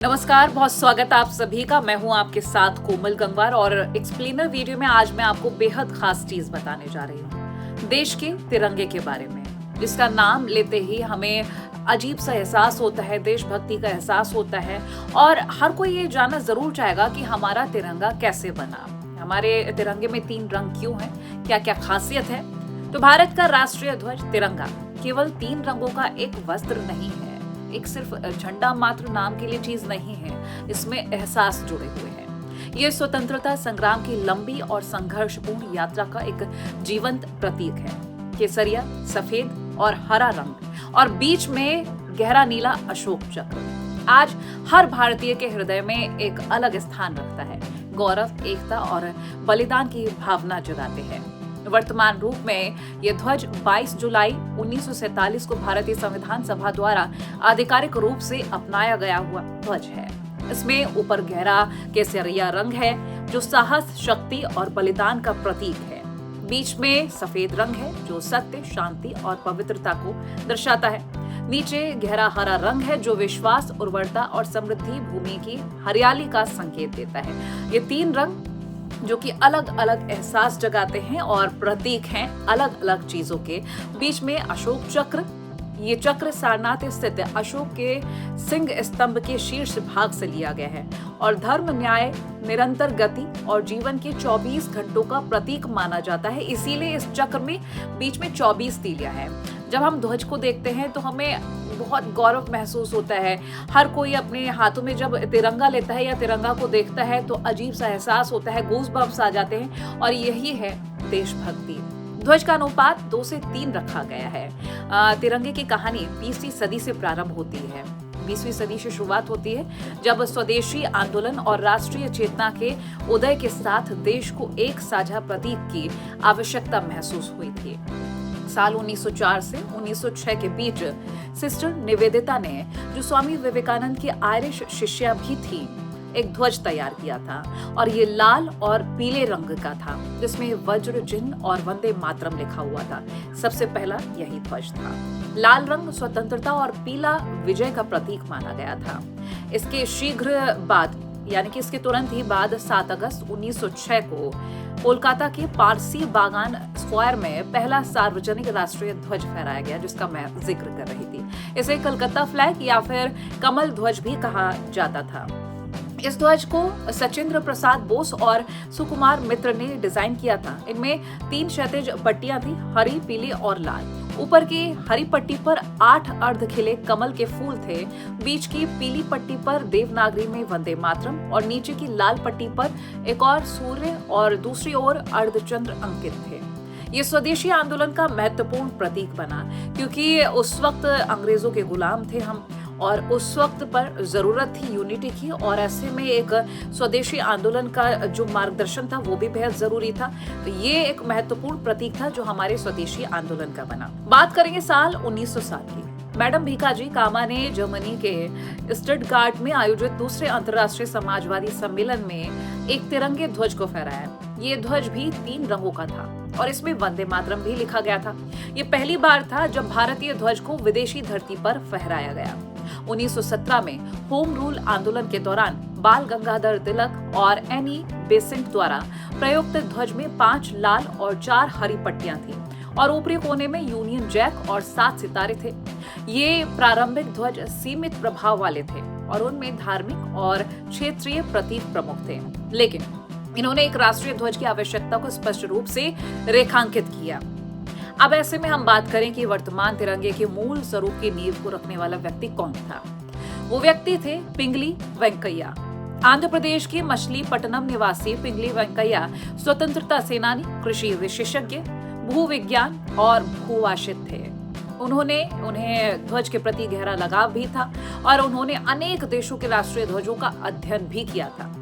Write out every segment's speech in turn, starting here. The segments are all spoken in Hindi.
नमस्कार, बहुत स्वागत है आप सभी का। मैं हूं आपके साथ कोमल गंगवार और एक्सप्लेनर वीडियो में आज मैं आपको बेहद खास चीज बताने जा रही हूं, देश के तिरंगे के बारे में, जिसका नाम लेते ही हमें अजीब सा एहसास होता है, देशभक्ति का एहसास होता है और हर कोई ये जानना जरूर चाहेगा कि हमारा तिरंगा कैसे बना, हमारे तिरंगे में 3 रंग क्यों हैं, क्या क्या खासियत है। तो भारत का राष्ट्रीय ध्वज तिरंगा केवल 3 रंगों का एक वस्त्र नहीं है, एक सिर्फ झंडा मात्र नाम के लिए चीज नहीं है, इसमें एहसास जुड़े हुए हैं। ये स्वतंत्रता संग्राम की लंबी और संघर्षपूर्ण यात्रा का एक जीवंत प्रतीक है। केसरिया, सफेद और हरा रंग और बीच में गहरा नीला अशोक चक्र आज हर भारतीय के हृदय में एक अलग स्थान रखता है, गौरव, एकता और बलिदान की भावना जगाते हैं। वर्तमान रूप में यह ध्वज 22 जुलाई 1947 को भारतीय संविधान सभा द्वारा आधिकारिक रूप से अपनाया गया हुआ ध्वज है। इसमें ऊपर गहरा केसरिया रंग है जो साहस, शक्ति और बलिदान का प्रतीक है। बीच में सफेद रंग है जो सत्य, शांति और पवित्रता को दर्शाता है। नीचे गहरा हरा रंग है जो विश्वास, उर्वरता और समृद्धि भूमि की हरियाली का संकेत देता है। ये 3 रंग जो कि अलग अलग एहसास जगाते हैं और प्रतीक हैं अलग अलग चीजों के। बीच में अशोक चक्र, ये चक्र सारनाथ स्थित अशोक के सिंह स्तंभ के शीर्ष भाग से लिया गया है और धर्म, न्याय, निरंतर गति और जीवन के 24 घंटों का प्रतीक माना जाता है। इसीलिए इस चक्र में बीच में 24 तीलियां हैं। जब हम ध्वज को देखते हैं तो हमें बहुत गौरव महसूस होता है। हर कोई अपने हाथों में जब तिरंगा लेता है या तिरंगा को देखता है तो अजीब सा एहसास होता है, गूज़ बम्प्स आ जाते हैं और यही है देशभक्ति। ध्वज का अनुपात 2 से 3 रखा गया है। तिरंगे की कहानी 20वीं सदी से प्रारंभ होती है। 20वीं सदी से शुरुआत होती है जब स्वदेशी आंदोलन और राष्ट्रीय चेतना के उदय के साथ देश को एक साझा प्रतीक की आवश्यकता महसूस हुई थी। साल 1904 से 1906 के बीच सिस्टर निवेदिता ने, जो स्वामी विवेकानंद की आयरिश शिष्या भी थी, एक ध्वज तैयार किया था और ये लाल और पीले रंग का था जिसमें वज्र चिन्ह और वंदे मातरम लिखा हुआ था। सबसे पहला यही ध्वज था। लाल रंग स्वतंत्रता और पीला विजय का प्रतीक माना गया था। इसके शीघ्र बाद यानी कि इसके तुरंत ही बाद 7 अगस्त 1906 को कोलकाता के पारसी बागान स्क्वायर में पहला सार्वजनिक राष्ट्रीय ध्वज फहराया गया, जिसका मैं जिक्र कर रही थी। इसे कलकत्ता फ्लैग या फिर कमल ध्वज भी कहा जाता था। इस ध्वज को सचिंद्र प्रसाद बोस और सुकुमार मित्र ने डिजाइन किया था। इनमें 3 क्षैतिज पट्टियां थी, हरी, पीली और लाल। ऊपर की हरी पट्टी पर 8 अर्ध खिले कमल के फूल थे, बीच की पीली पट्टी पर देवनागरी में वंदे मातरम और नीचे की लाल पट्टी पर एक और सूर्य और दूसरी ओर अर्धचंद्र अंकित थे। ये स्वदेशी आंदोलन का महत्वपूर्ण प्रतीक बना क्योंकि उस वक्त अंग्रेजों के गुलाम थे हम और उस वक्त पर जरूरत थी यूनिटी की और ऐसे में एक स्वदेशी आंदोलन का जो मार्गदर्शन था वो भी बेहद जरूरी था। तो ये एक महत्वपूर्ण प्रतीक था जो हमारे स्वदेशी आंदोलन का बना। बात करेंगे साल 1907 की। मैडम भीकाजी कामा ने जर्मनी के स्टटगार्ट में आयोजित दूसरे अंतर्राष्ट्रीय समाजवादी सम्मेलन में एक तिरंगे ध्वज को फहराया। ये ध्वज भी 3 रंगों का था और इसमें वंदे मातरम भी लिखा गया था। ये पहली बार था जब भारतीय ध्वज को विदेशी धरती पर फहराया गया। 1917 में होम रूल आंदोलन के दौरान बाल गंगाधर तिलक और एनी बेसेंट द्वारा प्रयुक्त ध्वज में 5 लाल और 4 हरी पट्टियां थी और ऊपरी कोने में यूनियन जैक और 7 सितारे थे। ये प्रारंभिक ध्वज सीमित प्रभाव वाले थे और उनमें धार्मिक और क्षेत्रीय प्रतीक प्रमुख थे, लेकिन इन्होंने एक राष्ट्रीय ध्वज की आवश्यकता को स्पष्ट रूप से रेखांकित किया। अब ऐसे में हम बात करें कि वर्तमान तिरंगे के मूल स्वरूप की नींव को रखने वाला व्यक्ति कौन था। वो व्यक्ति थे पिंगली वेंकैया। आंध्र प्रदेश के मछलीपट्टनम निवासी पिंगली वेंकैया स्वतंत्रता सेनानी, कृषि विशेषज्ञ, भूविज्ञान और भूवाशित थे। उन्हें ध्वज के प्रति गहरा लगाव भी था और उन्होंने अनेक देशों के राष्ट्रीय ध्वजों का अध्ययन भी किया था।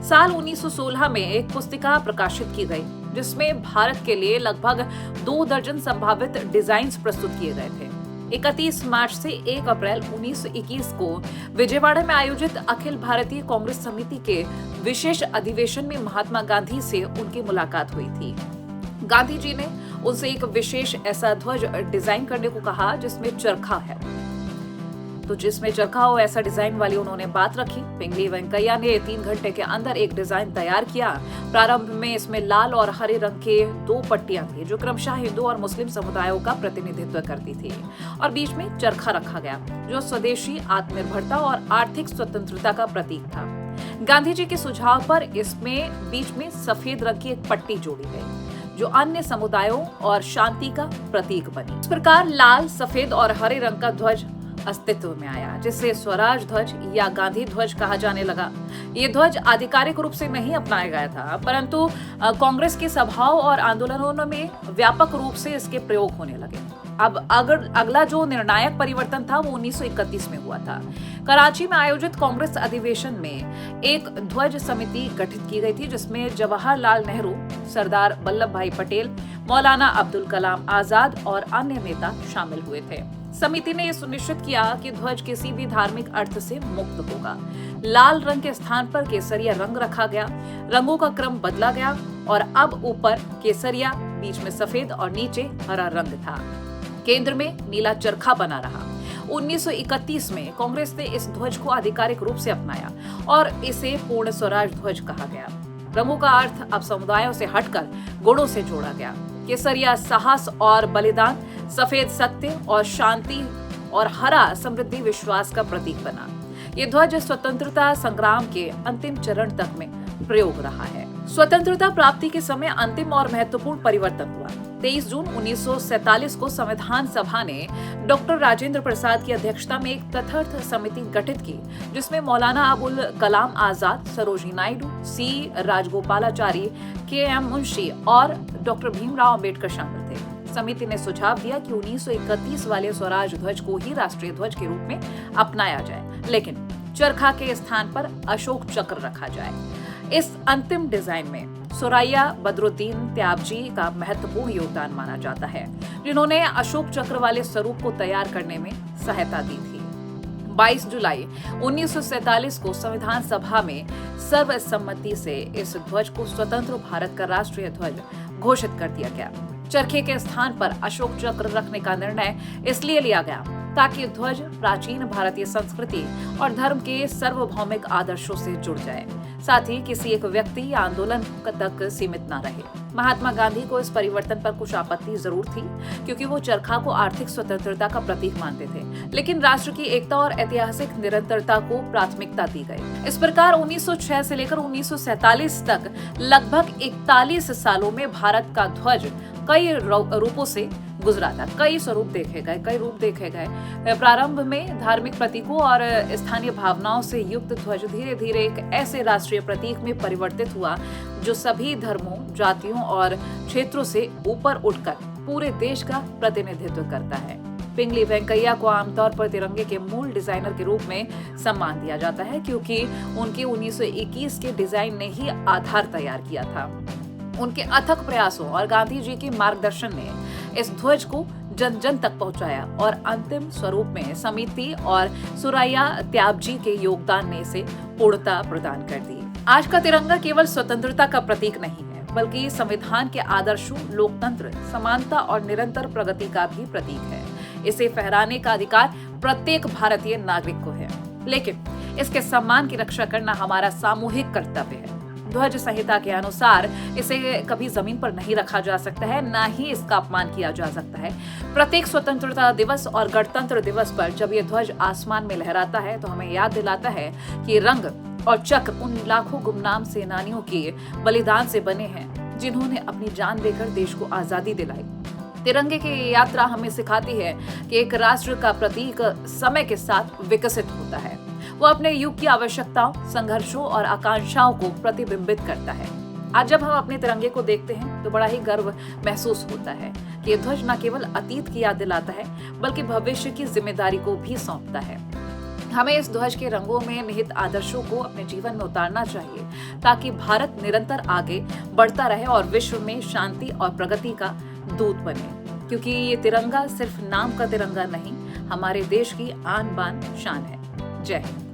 साल 1916 में एक पुस्तिका प्रकाशित की गई जिसमें भारत के लिए लगभग 2 दर्जन संभावित डिजाइन्स प्रस्तुत किए गए थे। 31 मार्च से 1 अप्रैल 1921 को विजयवाड़ा में आयोजित अखिल भारतीय कांग्रेस समिति के विशेष अधिवेशन में महात्मा गांधी से उनकी मुलाकात हुई थी। गांधी जी ने उनसे एक विशेष ऐसा ध्वज डिजाइन करने को कहा जिसमें चरखा है। तो जिसमें चरखा हो ऐसा डिजाइन वाली उन्होंने बात रखी। पिंगली वेंकैया ने 3 घंटे के अंदर एक डिजाइन तैयार किया। प्रारंभ में इसमें लाल और हरे रंग के 2 पट्टियां थी जो क्रमशः हिंदू और मुस्लिम समुदायों का प्रतिनिधित्व करती थी, और बीच में चरखा रखा गया जो स्वदेशी आत्मनिर्भरता और आर्थिक स्वतंत्रता का प्रतीक था। गांधी जी के सुझाव पर इसमें बीच में सफेद रंग की एक पट्टी जोड़ी गई जो अन्य समुदायों और शांति का प्रतीक बनी। इस प्रकार लाल, सफेद और हरे रंग का ध्वज अस्तित्व में आया, जिसे स्वराज ध्वज या गांधी ध्वज कहा जाने लगा। ये ध्वज आधिकारिक रूप से नहीं अपनाया गया था, परंतु कांग्रेस के सभाओं और आंदोलनों में व्यापक रूप से इसके प्रयोग होने लगे। अब अगला जो निर्णायक परिवर्तन था वो 1931 में हुआ था। कराची में आयोजित कांग्रेस अधिवेशन में एक ध्वज समिति गठित की गई थी जिसमें जवाहरलाल नेहरू, सरदार वल्लभ भाई पटेल, मौलाना अब्दुल कलाम आजाद और अन्य नेता शामिल हुए थे। समिति ने यह सुनिश्चित किया कि ध्वज किसी भी धार्मिक अर्थ से मुक्त होगा। लाल रंग के स्थान पर केसरिया रंग रखा गया, रंगों का क्रम बदला गया और अब ऊपर केसरिया, बीच में सफेद और नीचे हरा रंग था। केंद्र में नीला चरखा बना रहा। 1931 में कांग्रेस ने इस ध्वज को आधिकारिक रूप से अपनाया और इसे पूर्ण स्वराज ध्वज कहा गया। रंगों का अर्थ अब समुदायों से हटकर गुणों से जोड़ा गया। केसरिया साहस और बलिदान, सफेद सत्य और शांति और हरा समृद्धि विश्वास का प्रतीक बना। ये ध्वज स्वतंत्रता संग्राम के अंतिम चरण तक में प्रयोग रहा है। स्वतंत्रता प्राप्ति के समय अंतिम और महत्वपूर्ण परिवर्तन हुआ। 23 जून 1947 को संविधान सभा ने डॉक्टर राजेंद्र प्रसाद की अध्यक्षता में एक तथार्थ समिति गठित की जिसमें मौलाना अबुल कलाम आजाद, सरोजिनी नायडू, सी राजगोपालाचारी, के.एम. मुंशी और डॉक्टर भीमराव अंबेडकर शामिल थे। समिति ने सुझाव दिया कि 1931 वाले स्वराज ध्वज को ही राष्ट्रीय ध्वज के रूप में अपनाया जाए, लेकिन चरखा के स्थान पर अशोक चक्र रखा जाए। इस अंतिम डिजाइन में सुरैया बदरुद्दीन त्याबजी का महत्वपूर्ण योगदान माना जाता है, जिन्होंने अशोक चक्र वाले स्वरूप को तैयार करने में सहायता दी थी। 22 जुलाई 1947 को संविधान सभा में सर्वसम्मति से इस ध्वज को स्वतंत्र भारत का राष्ट्रीय ध्वज घोषित कर दिया गया। चरखे के स्थान पर अशोक चक्र रखने का निर्णय इसलिए लिया गया ताकि ध्वज प्राचीन भारतीय संस्कृति और धर्म के सार्वभौमिक आदर्शों से जुड़ जाए, साथ ही किसी एक व्यक्ति या आंदोलन तक सीमित न रहे। महात्मा गांधी को इस परिवर्तन पर कुछ आपत्ति जरूर थी, क्योंकि वो चरखा को आर्थिक स्वतंत्रता का प्रतीक मानते थे, लेकिन राष्ट्र की एकता और ऐतिहासिक निरंतरता को प्राथमिकता दी गई। इस प्रकार 1906 से लेकर 1947 तक लगभग 41 सालों में भारत का ध्वज कई रूपों से गुजरा था। कई स्वरूप देखे गए, कई रूप देखे गए। प्रारंभ में धार्मिक प्रतीकों और स्थानीय भावनाओं से युक्त ध्वज धीरे धीरे एक ऐसे राष्ट्रीय प्रतीक में परिवर्तित हुआ जो सभी धर्मों, जातियों और क्षेत्रों से ऊपर उठकर पूरे देश का प्रतिनिधित्व करता है। पिंगली वेंकैया को आमतौर पर तिरंगे के मूल डिजाइनर के रूप में सम्मान दिया जाता है, क्योंकि उनके 1921 के डिजाइन ने ही आधार तैयार किया था। उनके अथक प्रयासों और गांधी जी के मार्गदर्शन ने इस ध्वज को जन जन तक पहुंचाया और अंतिम स्वरूप में समिति और सुरैया त्याबजी के योगदान ने इसे पूर्णता प्रदान कर दी। आज का तिरंगा केवल स्वतंत्रता का प्रतीक नहीं है, बल्कि संविधान के आदर्शों, लोकतंत्र, समानता और निरंतर प्रगति का भी प्रतीक है। इसे फहराने का अधिकार प्रत्येक भारतीय नागरिक को है, लेकिन इसके सम्मान की रक्षा करना हमारा सामूहिक कर्तव्य है। ध्वज संहिता के अनुसार इसे कभी जमीन पर नहीं रखा जा सकता है, ना ही इसका अपमान किया जा सकता है। प्रत्येक स्वतंत्रता दिवस और गणतंत्र दिवस पर जब ये ध्वज आसमान में लहराता है तो हमें याद दिलाता है कि रंग और चक्र उन लाखों गुमनाम सेनानियों के बलिदान से बने हैं जिन्होंने अपनी जान देकर देश को आजादी दिलाई। तिरंगे की यात्रा हमें सिखाती है कि एक राष्ट्र का प्रतीक समय के साथ विकसित होता है। वो अपने युग की आवश्यकताओं, संघर्षों और आकांक्षाओं को प्रतिबिंबित करता है। आज जब हम अपने तिरंगे को देखते हैं तो बड़ा ही गर्व महसूस होता है कि ये ध्वज न केवल अतीत की याद दिलाता है, बल्कि भविष्य की जिम्मेदारी को भी सौंपता है। हमें इस ध्वज के रंगों में निहित आदर्शों को अपने जीवन में उतारना चाहिए, ताकि भारत निरंतर आगे बढ़ता रहे और विश्व में शांति और प्रगति का दूत बने। क्योंकि ये तिरंगा सिर्फ नाम का तिरंगा नहीं, हमारे देश की आन बान शान है। जय हिंद।